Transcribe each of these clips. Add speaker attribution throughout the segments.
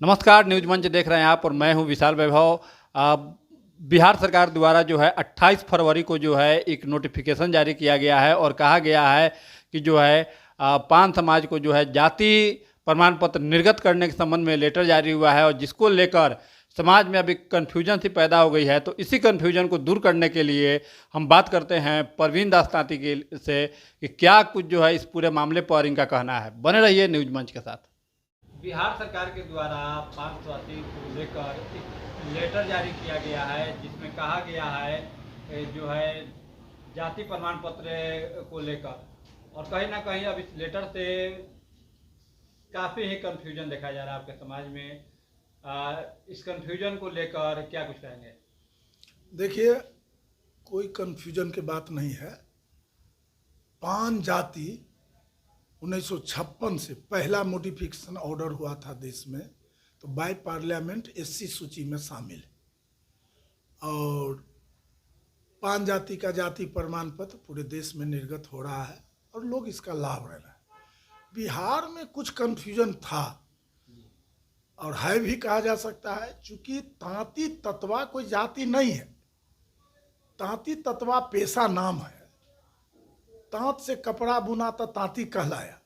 Speaker 1: नमस्कार, न्यूज़ मंच देख रहे हैं आप और मैं हूं विशाल वैभव। बिहार सरकार द्वारा जो है 28 फरवरी को जो है एक नोटिफिकेशन जारी किया गया है और कहा गया है कि जो है पान समाज को जो है जाति प्रमाण पत्र निर्गत करने के संबंध में लेटर जारी हुआ है और जिसको लेकर समाज में अभी कन्फ्यूजन सी पैदा हो गई है। तो इसी कन्फ्यूजन को दूर करने के लिए हम बात करते हैं परवीन दास तांती के से कि क्या कुछ जो है इस पूरे मामले पर इनका कहना है। बने रहिए न्यूज़ मंच के साथ। बिहार सरकार के द्वारा पान जाति को लेकर एक लेटर जारी किया गया है जिसमें कहा गया है जो है जाति प्रमाण पत्र को लेकर, और कहीं ना कहीं अब इस लेटर से काफ़ी ही कंफ्यूजन देखा जा रहा है आपके समाज में। इस कंफ्यूजन को लेकर क्या कुछ कहेंगे?
Speaker 2: देखिए, कोई कंफ्यूजन की बात नहीं है। पान जाति 1956 से पहला मॉडिफिकेशन ऑर्डर हुआ था देश में, तो बाय पार्लियामेंट एससी सूची में शामिल है और पान जाति का जाति प्रमाण पत्र पूरे देश में निर्गत हो रहा है और लोग इसका लाभ ले रहे हैं। बिहार में कुछ कंफ्यूजन था और है भी कहा जा सकता है, चूंकि तांती ततवा कोई जाति नहीं है। तांती ततवा पेशा नाम है। तांत से कपड़ा बुना तो तांती कहलाया,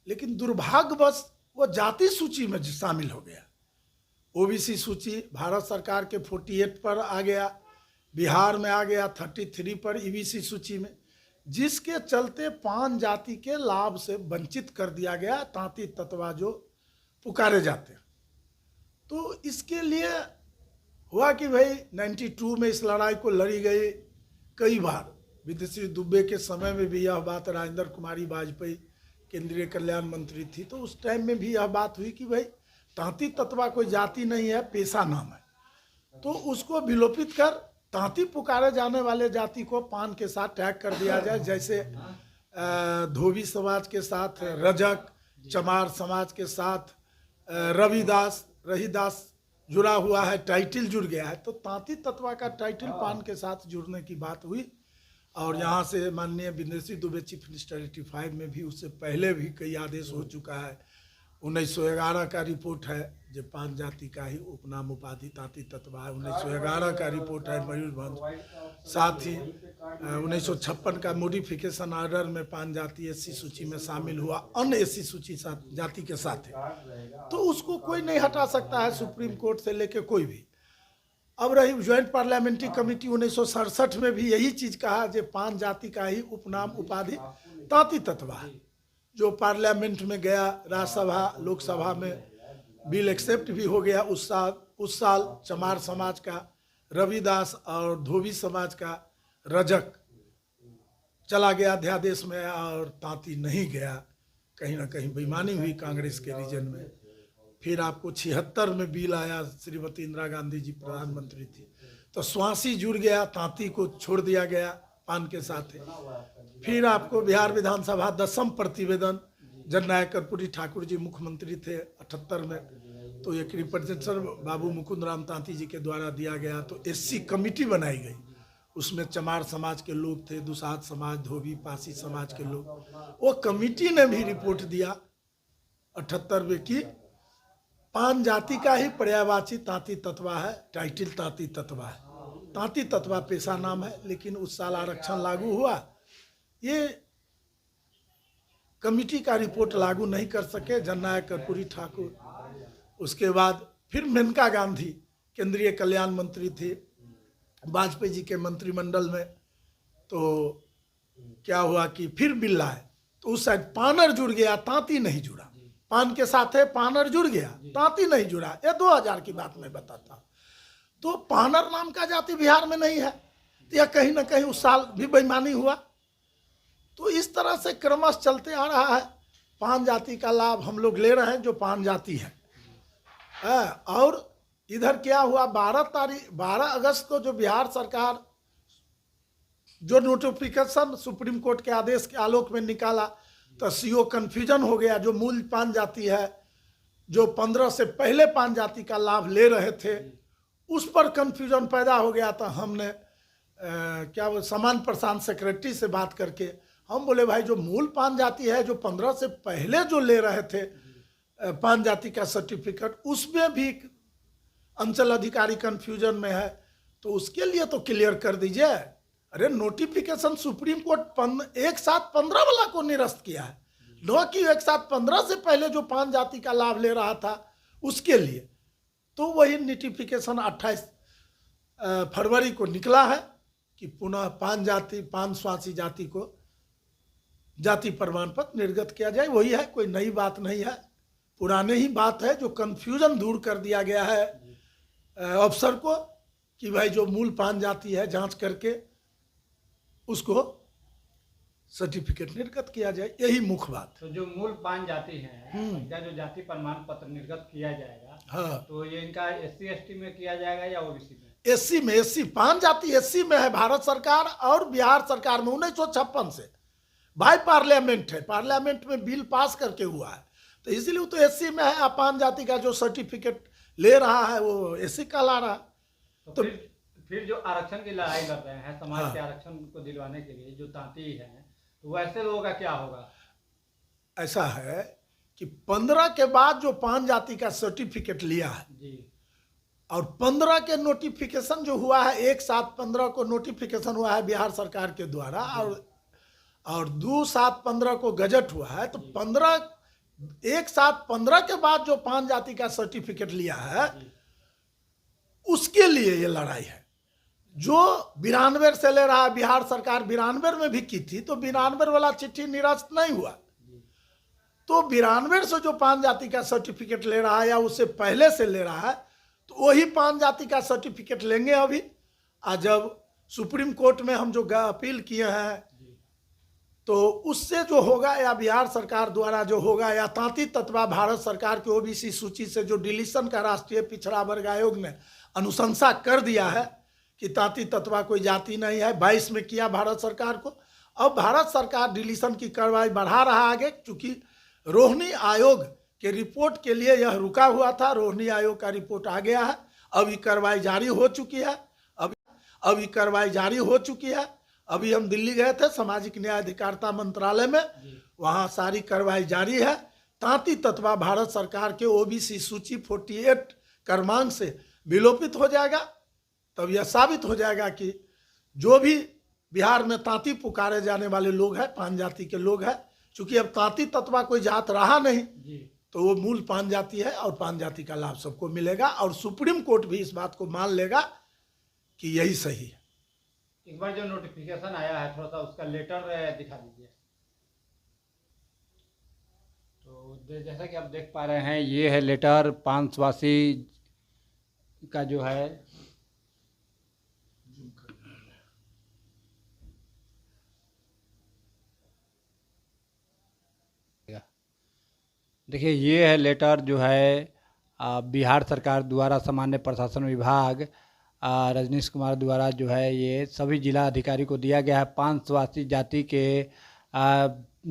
Speaker 2: लेकिन दुर्भाग्यवश वो जाति सूची में शामिल हो गया। ओबीसी सूची भारत सरकार के 48 पर आ गया, बिहार में आ गया 33 पर ईबीसी सूची में, जिसके चलते पान जाति के लाभ से वंचित कर दिया गया तांती ततवा जो पुकारे जाते हैं। तो इसके लिए हुआ कि भाई 92 में इस लड़ाई को लड़ी गई कई बार। विदेशी दुबे के समय में भी यह बात, राजेंद्र कुमारी वाजपेयी केंद्रीय कल्याण मंत्री थी, तो उस टाइम में भी यह बात हुई कि भाई तांती ततवा कोई जाति नहीं है, पेशा नाम है, तो उसको विलोपित कर तांती पुकारे जाने वाले जाति को पान के साथ टैग कर दिया जाए। जैसे धोबी समाज के साथ रजक, चमार समाज के साथ रहीदास जुड़ा हुआ है, टाइटल जुड़ गया है, तो तांती ततवा का टाइटल पान के साथ जुड़ने की बात हुई। और यहाँ से माननीय विदेशी दुबे चीफ मिनिस्टर 85 में भी, उससे पहले भी कई आदेश हो चुका है। 1911 का रिपोर्ट है जो पान जाति का ही उपनाम उपाधि तांती ततवा है, 1911 का रिपोर्ट है मयूरभंज। साथ ही 1956 का मॉडिफिकेशन ऑर्डर में पान जाति एससी सूची में शामिल हुआ, अन्य एससी सूची जाति के साथ है, तो उसको कोई नहीं हटा सकता है, सुप्रीम कोर्ट से लेके कोई भी। अब रही ज्वाइंट पार्लियामेंट्री कमेटी 1967 में भी यही चीज कहा जो पान जाति का ही उपनाम उपाधि तांती ततवा है, जो पार्लियामेंट में गया, राज्यसभा लोकसभा में बिल एक्सेप्ट भी हो गया। उस साल चमार समाज का रविदास और धोबी समाज का रजक चला गया अध्यादेश में और तांती नहीं गया। कहीं ना कहीं बेईमानी हुई कांग्रेस के रीजन में। फिर आपको 76 में बिल आया, श्रीमती इंदिरा गांधी जी प्रधानमंत्री थी, तो स्वासी जुड़ गया, तांती को छोड़ दिया गया पान के साथ। फिर आपको बिहार विधानसभा 10वीं प्रतिवेदन, जननायक कर्पूरी ठाकुर जी मुख्यमंत्री थे 78 में, तो एक रिप्रेजेंटेशन बाबू मुकुंद राम तांती जी के द्वारा दिया गया, तो एससी कमेटी बनाई गई। उसमें चमार समाज के लोग थे, दुसाध समाज, धोबी, पासी समाज के लोग। वो कमेटी ने भी रिपोर्ट दिया 78 में कि पान जाति का ही पर्यायवाची तांती ततवा है, टाइटल तांती ततवा है। तांती ततवा पेशा नाम है, लेकिन उस साल आरक्षण लागू हुआ, ये कमेटी का रिपोर्ट लागू नहीं कर सके जननायक कर्पूरी ठाकुर। उसके बाद फिर मेनका गांधी केंद्रीय कल्याण मंत्री थे वाजपेयी जी के मंत्रिमंडल में, तो क्या हुआ कि फिर बिल लाए, तो उस साइड पानर जुड़ गया, तांती नहीं जुड़ा। पान के साथ है पानर जुड़ गया, तांती नहीं जुड़ा। ये 2000 की बात मैं बताता। तो पानर नाम का जाति बिहार में नहीं है, तो यह कहीं ना कहीं उस साल भी बेईमानी हुआ। तो इस तरह से क्रमश चलते आ रहा है। पान जाति का लाभ हम लोग ले रहे हैं जो पान जाति है। और इधर क्या हुआ, 12 अगस्त को जो बिहार सरकार जो नोटिफिकेशन सुप्रीम कोर्ट के आदेश के आलोक में निकाला, तो सीओ कन्फ्यूजन हो गया। जो मूल पान जाति है, जो 15 से पहले पान जाति का लाभ ले रहे थे, उस पर कन्फ्यूजन पैदा हो गया। तो हमने क्या वो समान प्रशांत सेक्रेटरी से बात करके हम बोले भाई जो मूल पान जाति है, जो 15 से पहले जो ले रहे थे पान जाति का सर्टिफिकेट, उसमें भी अंचल अधिकारी कंफ्यूजन में है, तो उसके लिए तो क्लियर कर दीजिए। अरे नोटिफिकेशन सुप्रीम कोर्ट एक साथ 15 वाला को निरस्त किया है, न कि एक साथ 15 से पहले जो पान जाति का लाभ ले रहा था उसके लिए। तो वही नोटिफिकेशन 28 फरवरी को निकला है कि पुनः पान स्वासी जाति को जाति प्रमाण पत्र निर्गत किया जाए। वही है, कोई नई बात नहीं है, पुराने ही बात है। जो कंफ्यूजन दूर कर दिया गया है अफसर को कि भाई जो मूल पान जाति है जांच करके उसको सर्टिफिकेट निर्गत किया जाए, यही मुख्य बात।
Speaker 1: तो जो मूल पान जाति है इनका जो जाति प्रमाण पत्र निर्गत किया जाएगा,
Speaker 2: हाँ,
Speaker 1: तो ये इनका SC/ST में किया जाएगा या OBC में?
Speaker 2: एससी में, एससी पान जाति एससी में है। भारत सरकार और बिहार सरकार में 1956 से बाय पार्लियामेंट है, पार्लियामेंट में बिल पास करके हुआ है, तो इसीलिए वो तो एससी में है। पान जाति का जो सर्टिफिकेट ले रहा है वो एससी कहला रहा।
Speaker 1: तो फिर जो आरक्षण की लड़ाई लड़ रहे हैं समाज के आरक्षण को दिलवाने के लिए जो तांती हैं, तो वैसे लोगों का क्या होगा?
Speaker 2: ऐसा है कि 15 के बाद जो पान जाति का सर्टिफिकेट लिया है
Speaker 1: जी,
Speaker 2: और 15 के नोटिफिकेशन जो हुआ है, एक साथ 15 को नोटिफिकेशन हुआ है बिहार सरकार के द्वारा, और 2/7/15 को गजट हुआ है, तो 15 एक साथ 15 के बाद जो पान जाति का सर्टिफिकेट लिया है उसके लिए ये लड़ाई है। जो 92 से ले रहा है, बिहार सरकार 92 में भी की थी, तो 92 वाला चिट्ठी निरस्त नहीं हुआ, तो 92 से जो पान जाति का सर्टिफिकेट ले रहा है या उससे पहले से ले रहा है, तो वही पान जाति का सर्टिफिकेट लेंगे अभी। आज जब सुप्रीम कोर्ट में हम जो अपील किए हैं, तो उससे जो होगा या बिहार सरकार द्वारा जो होगा या तांती तत्वा भारत सरकार के OBC सूची से जो डिलीशन का राष्ट्रीय पिछड़ा वर्ग आयोग ने अनुशंसा कर दिया है कि तांती तत्वा कोई जाति नहीं है, 22 में किया भारत सरकार को। अब भारत सरकार डिलीशन की कार्रवाई बढ़ा रहा आगे, चूंकि रोहिणी आयोग के रिपोर्ट के लिए यह रुका हुआ था। रोहिणी आयोग का रिपोर्ट आ गया है, अभी कार्रवाई जारी हो चुकी है। अभी कार्रवाई जारी हो चुकी है। अभी हम दिल्ली गए थे सामाजिक न्याय अधिकारिता मंत्रालय में, वहाँ सारी कार्रवाई जारी है। तांती तत्वा भारत सरकार के OBC सूची 48 क्रमांक से विलोपित हो जाएगा। तब यह साबित हो जाएगा कि जो भी बिहार में तांती पुकारे जाने वाले लोग हैं, पान जाति के लोग हैं, चूंकि अब तांती तत्वा कोई जात रहा नहीं, तो वो मूल पान जाति है और पान जाति का लाभ सबको मिलेगा। और सुप्रीम कोर्ट भी इस बात को मान लेगा कि यही सही है।
Speaker 1: एक बार जो नोटिफिकेशन आया है थोड़ा सा उसका लेटर दिखा दीजिए। तो जैसा कि आप देख पा रहे हैं, ये है लेटर पान स्वासी का जो है, देखिए ये है लेटर जो है बिहार सरकार द्वारा सामान्य प्रशासन विभाग रजनीश कुमार द्वारा जो है ये सभी जिला अधिकारी को दिया गया है। पान स्वासी जाति के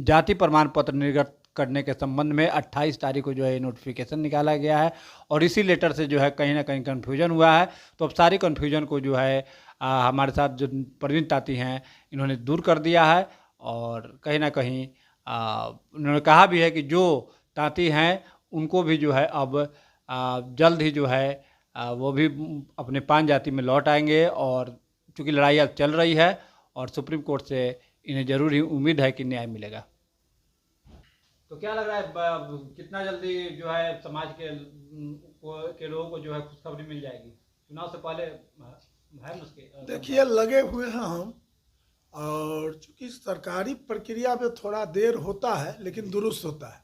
Speaker 1: जाति प्रमाण पत्र निर्गत करने के संबंध में 28 तारीख को जो है नोटिफिकेशन निकाला गया है, और इसी लेटर से जो है कहीं ना कहीं कन्फ्यूजन हुआ है। तो अब सारी कन्फ्यूजन को जो है हमारे साथ जो प्रवीण ताती हैं इन्होंने दूर कर दिया है, और कहीं ना कहीं उन्होंने कहा भी है कि जो ताती हैं उनको भी जो है अब जल्द ही जो है वो भी अपने पान जाति में लौट आएंगे। और चूँकि लड़ाई अब चल रही है और सुप्रीम कोर्ट से इन्हें जरूर ही उम्मीद है कि न्याय मिलेगा। तो क्या लग रहा है कितना जल्दी जो है समाज के लोगों को जो है खुशखबरी मिल जाएगी? चुनाव से पहले है मुश्किल।
Speaker 2: देखिए लगे हुए हैं हम, और चूंकि सरकारी प्रक्रिया में थोड़ा देर होता है लेकिन दुरुस्त होता है।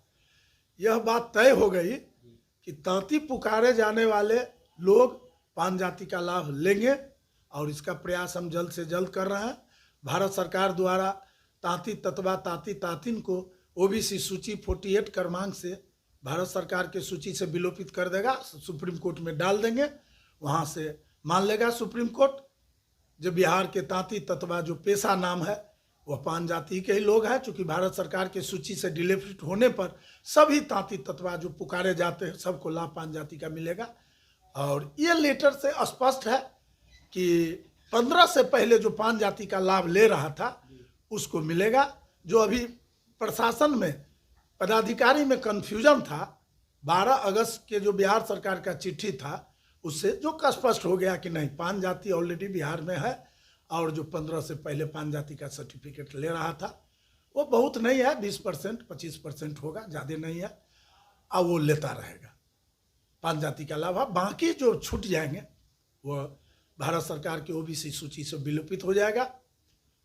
Speaker 2: यह बात तय हो गई कि तांती पुकारे जाने वाले लोग पान जाति का लाभ लेंगे, और इसका प्रयास हम जल्द से जल्द कर रहे हैं। भारत सरकार द्वारा तांती तत्वा तांती तातिन को OBC सूची 48 क्रमांक से भारत सरकार के सूची से विलोपित कर देगा, सुप्रीम कोर्ट में डाल देंगे, वहाँ से मान लेगा सुप्रीम कोर्ट। जो बिहार के तांती तत्वा जो पेशा नाम है वह पान जाति के ही लोग हैं, चूँकि भारत सरकार के सूची से डिलीट होने पर सभी तांती तत्वा जो पुकारे जाते हैं सबको लाभ पान जाति का मिलेगा। और ये लेटर से स्पष्ट है कि 15 से पहले जो पान जाति का लाभ ले रहा था उसको मिलेगा। जो अभी प्रशासन में पदाधिकारी में कन्फ्यूजन था 12 अगस्त के जो बिहार सरकार का चिट्ठी था उससे जो स्पष्ट हो गया कि नहीं, 5 जाति ऑलरेडी बिहार में है और जो 15 से पहले 5 जाति का सर्टिफिकेट ले रहा था वो बहुत नहीं है, 20% 25% होगा, ज़्यादा नहीं है, अब वो लेता रहेगा 5 जाति का लाभ। बाकी जो छूट जाएंगे वो भारत सरकार की ओबीसी सूची से विलोपित हो जाएगा।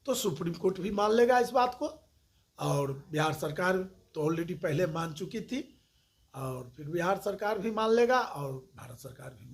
Speaker 2: तो सुप्रीम कोर्ट भी मान लेगा इस बात को, और बिहार सरकार तो ऑलरेडी पहले मान चुकी थी, और फिर बिहार सरकार भी मान लेगा और भारत सरकार भी